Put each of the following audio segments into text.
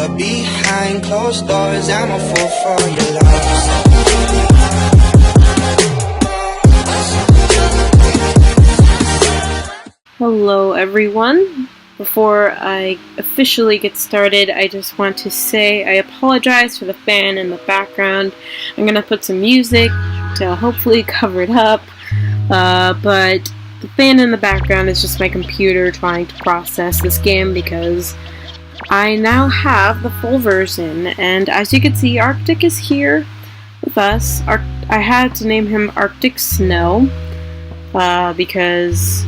But behind closed doors, I'm a fool for your love. Hello everyone. Before I officially get started, I just want to say I apologize for the fan in the background. I'm gonna put some music to hopefully cover it up, but the fan in the background is just my computer trying to process this game because I now have the full version, and as you can see, Arctic is here with us. I had to name him Arctic Snow because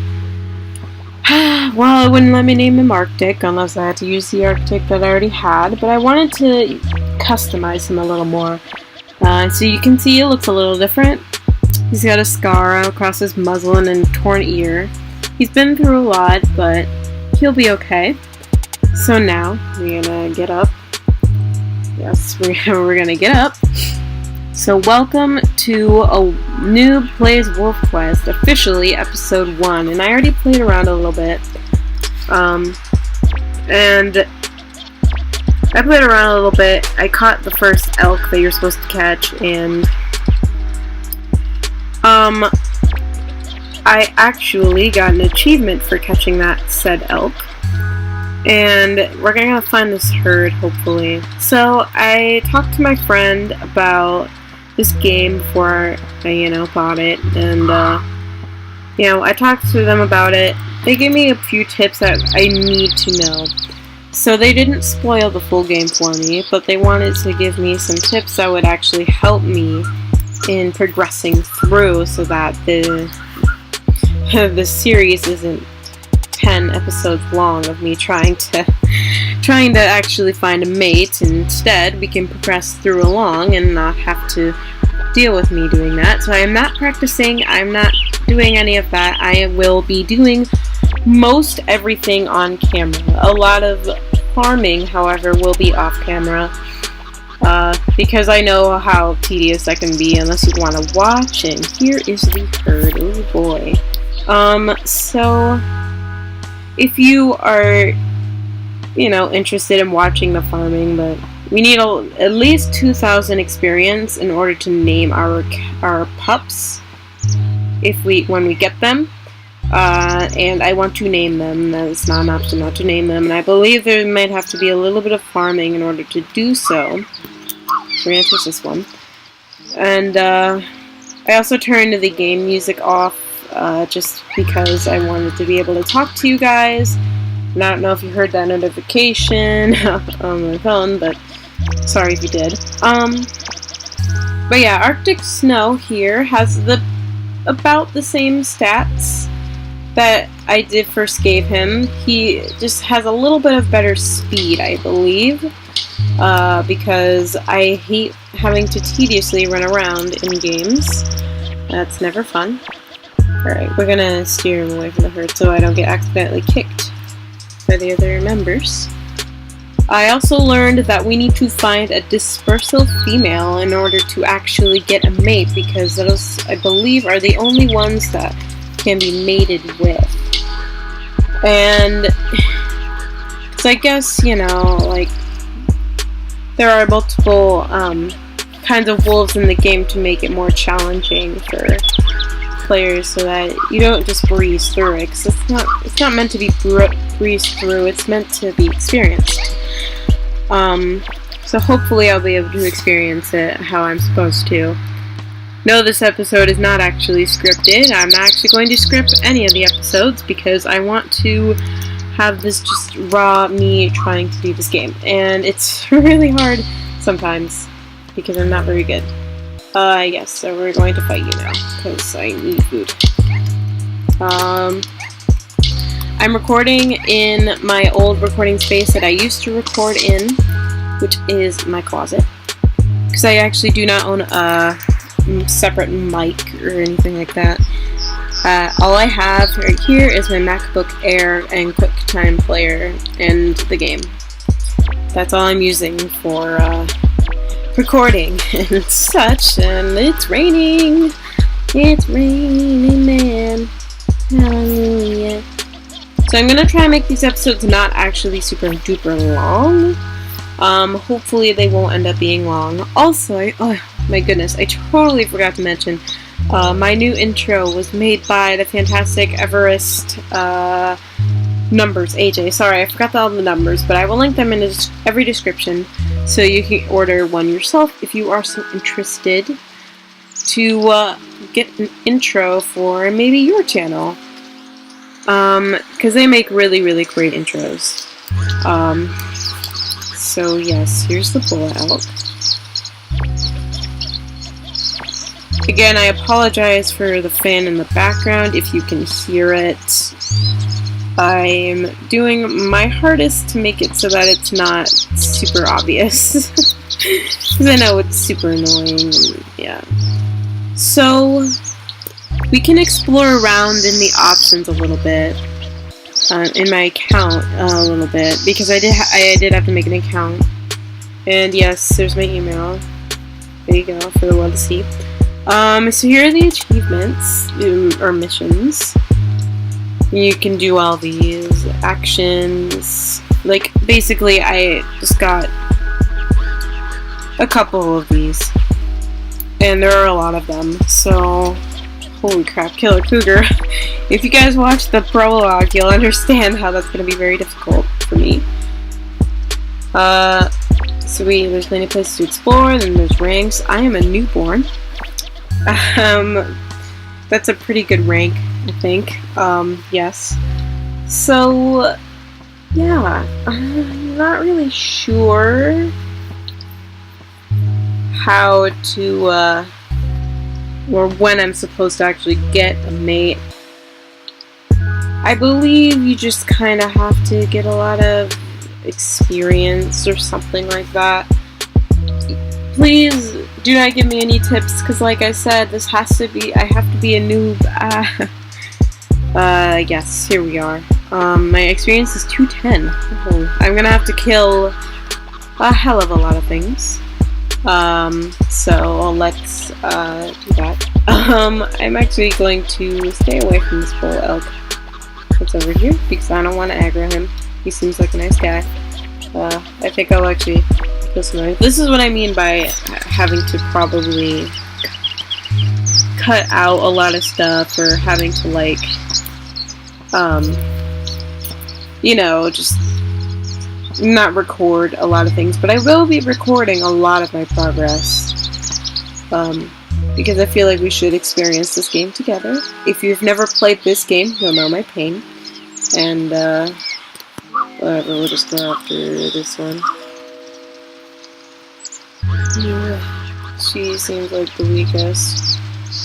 well, it wouldn't let me name him Arctic unless I had to use the Arctic that I already had, but I wanted to customize him a little more. So you can see it looks a little different. He's got a scar across his muzzle and a torn ear. He's been through a lot, but he'll be okay. So now, we're gonna get up. Yes, we're gonna get up. So welcome to a Noob Plays Wolfquest, officially episode 1, and I already played around a little bit, and I played around a little bit. I caught the first elk that you're supposed to catch, and I actually got an achievement for catching that said elk. And we're gonna find this herd, hopefully. So I talked to my friend about this game before I, bought it, and I talked to them about it. They gave me a few tips that I need to know. So they didn't spoil the full game for me, but they wanted to give me some tips that would actually help me in progressing through, so that the series isn't 10 episodes long of me trying to actually find a mate. Instead, we can progress through along and not have to deal with me doing that. So I am not practicing, I'm not doing any of that. I will be doing most everything on camera. A lot of farming, however, will be off camera, because I know how tedious that can be unless you want to watch. And here is the herd. Oh boy. So if you are, interested in watching the farming, but we need at least 2,000 experience in order to name our pups when we get them. And I want to name them. That's not an option not to name them. And I believe there might have to be a little bit of farming in order to do so. We're going to touch this one. And I also turned the game music off just because I wanted to be able to talk to you guys. And I don't know if you heard that notification on my phone, but sorry if you did. But yeah, Arctic Snow here has about the same stats that I did first gave him. He just has a little bit of better speed, I believe, because I hate having to tediously run around in games. That's never fun. Alright, we're gonna steer him away from the herd so I don't get accidentally kicked by the other members. I also learned that we need to find a dispersal female in order to actually get a mate, because those, I believe, are the only ones that can be mated with. And so I guess, there are multiple kinds of wolves in the game to make it more challenging for players, so that you don't just breeze through it, because it's not meant to be breezed through, it's meant to be experienced. So hopefully I'll be able to experience it how I'm supposed to. No, this episode is not actually scripted. I'm not actually going to script any of the episodes because I want to have this just raw me trying to do this game, and it's really hard sometimes because I'm not very good. Yes, so we're going to fight you now, because I need food. I'm recording in my old recording space that I used to record in, which is my closet, because I actually do not own a separate mic or anything like that. All I have right here is my MacBook Air and QuickTime Player and the game. That's all I'm using for recording and such, and it's raining. It's raining, man. Hallelujah. So I'm gonna try and make these episodes not actually super duper long, Hopefully they won't end up being long. Also, oh my goodness, I totally forgot to mention, my new intro was made by the fantastic Everest, Numbers, AJ. Sorry, I forgot all the numbers, but I will link them in every description so you can order one yourself if you are so interested to get an intro for maybe your channel. Because they make really, really great intros. So yes, here's the bullet elk. Again, I apologize for the fan in the background if you can hear it. I'm doing my hardest to make it so that it's not super obvious. Because I know it's super annoying, and yeah. So, we can explore around in the options a little bit. In my account a little bit. Because I did have to make an account. And yes, there's my email. There you go, for the world to see. So here are the achievements, or missions. You can do all these actions. Like, basically, I just got a couple of these. And there are a lot of them, so... Holy crap, Killer Cougar. If you guys watch the prologue, you'll understand how that's going to be very difficult for me. So there's many places to explore, then there's ranks. I am a newborn. That's a pretty good rank, I think. Yes. So, yeah, I'm not really sure how to, or when I'm supposed to actually get a mate. I believe you just kind of have to get a lot of experience or something like that. Please do not give me any tips, because like I said, this has to be, I have to be a noob. Yes, here we are. My experience is 210. Oh, I'm gonna have to kill a hell of a lot of things. So let's, do that. I'm actually going to stay away from this bull elk that's over here, because I don't want to aggro him. He seems like a nice guy. I think I'll actually kill some. This is what I mean by having to probably cut out a lot of stuff, or having to, like, you know, just not record a lot of things, but I will be recording a lot of my progress, because I feel like we should experience this game together. If you've never played this game, you'll know my pain, and, whatever, we'll just go after this one. Yeah, she seems like the weakest.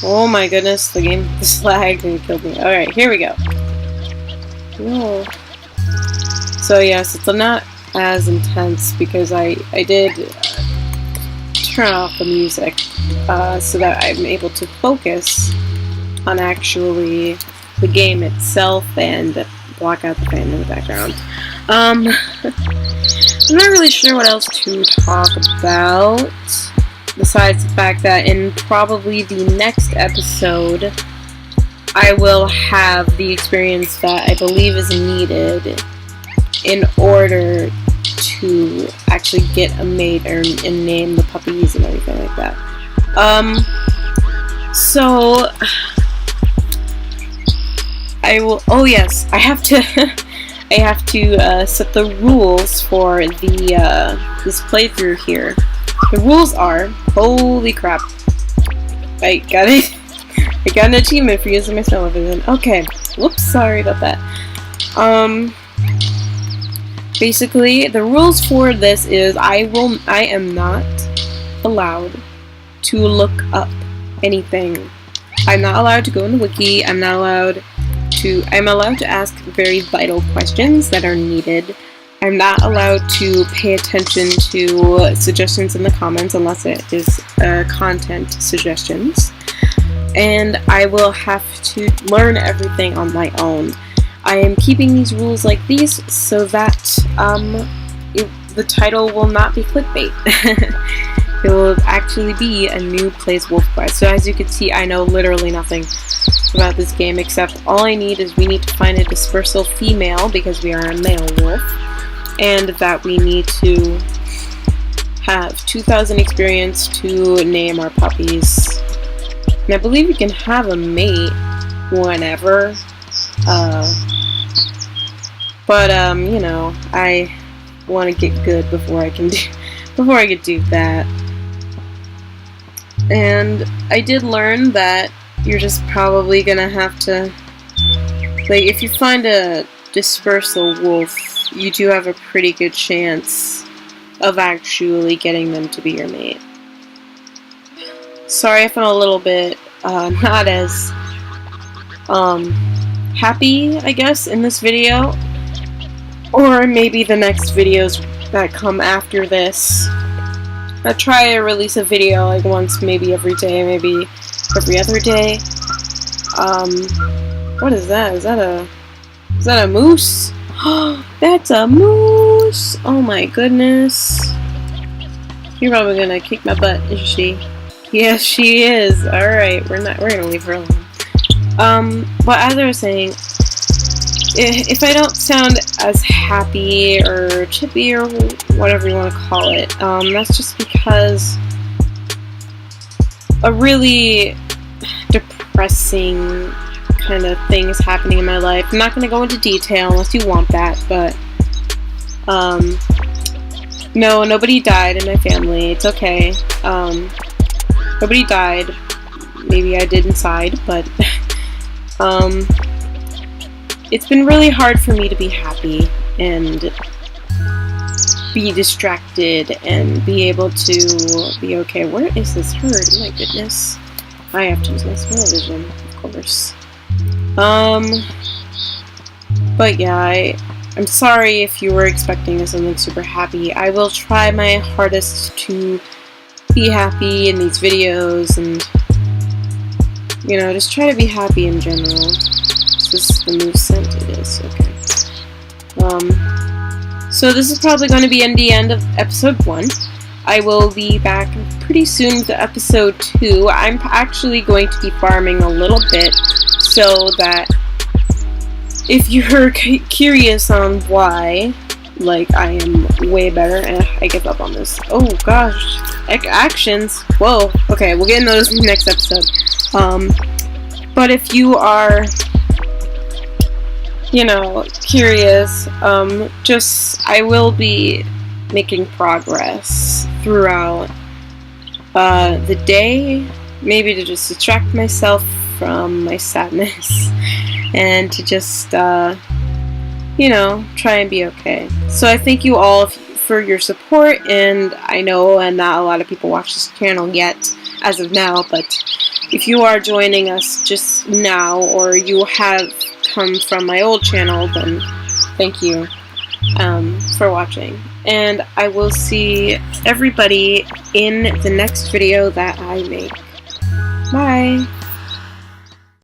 Oh my goodness, the game just lagged and killed me. Alright, here we go. Whoa. So yes, it's not as intense because I did turn off the music so that I'm able to focus on actually the game itself and block out the fan in the background. I'm not really sure what else to talk about besides the fact that in probably the next episode I will have the experience that I believe is needed in order to actually get a mate and name the puppies and everything like that. So I will. Oh yes, I have to. I have to set the rules for the this playthrough here. The rules are, holy crap! I got it. I got an achievement for using my snow vision. Okay, whoops, sorry about that. Basically, the rules for this is I am not allowed to look up anything. I'm not allowed to go in the wiki. I'm allowed to ask very vital questions that are needed. I'm not allowed to pay attention to suggestions in the comments unless it is content suggestions. And I will have to learn everything on my own. I am keeping these rules like these so that the title will not be clickbait. It will actually be a Noob Plays Wolfquest. So as you can see, I know literally nothing about this game except all I need is we need to find a dispersal female because we are a male wolf, and that we need to have 2,000 experience to name our puppies. And I believe you can have a mate whenever. You know, I want to get good before I can do that. And I did learn that you're just probably gonna have to, like, if you find a dispersal wolf, you do have a pretty good chance of actually getting them to be your mate. Sorry if I'm a little bit not as happy, I guess, in this video, or maybe the next videos that come after this. I try to release a video like once, maybe every day, maybe every other day. What is that? Is that a moose? That's a moose! Oh my goodness. You're probably gonna kick my butt, isn't she? Yes, she is. Alright, we're gonna leave her alone. But as I was saying, if I don't sound as happy or chippy or whatever you want to call it, that's just because a really depressing kind of thing is happening in my life. I'm not going to go into detail unless you want that, but no, nobody died in my family. It's okay. Nobody died. Maybe I did inside, but it's been really hard for me to be happy and be distracted and be able to be okay. Where is this herd? Oh my goodness. I have to use my smell vision, of course. But yeah, I'm sorry if you were expecting something super happy. I will try my hardest to be happy in these videos and, you know, just try to be happy in general. Is this the new scent? It is, okay. So this is probably going to be the end of episode 1. I will be back pretty soon to episode 2. I'm actually going to be farming a little bit so that if you're curious on why, like, I am way better, I give up on this. Oh gosh, actions. Whoa. Okay, we'll get into those in the next episode. But if you are, you know, curious, I will be making progress throughout the day, maybe to just distract myself from my sadness and to just, you know, try and be okay. So I thank you all for your support, and I know not a lot of people watch this channel yet as of now, but if you are joining us just now, or you have come from my old channel, then thank you for watching. And I will see everybody in the next video that I make. Bye!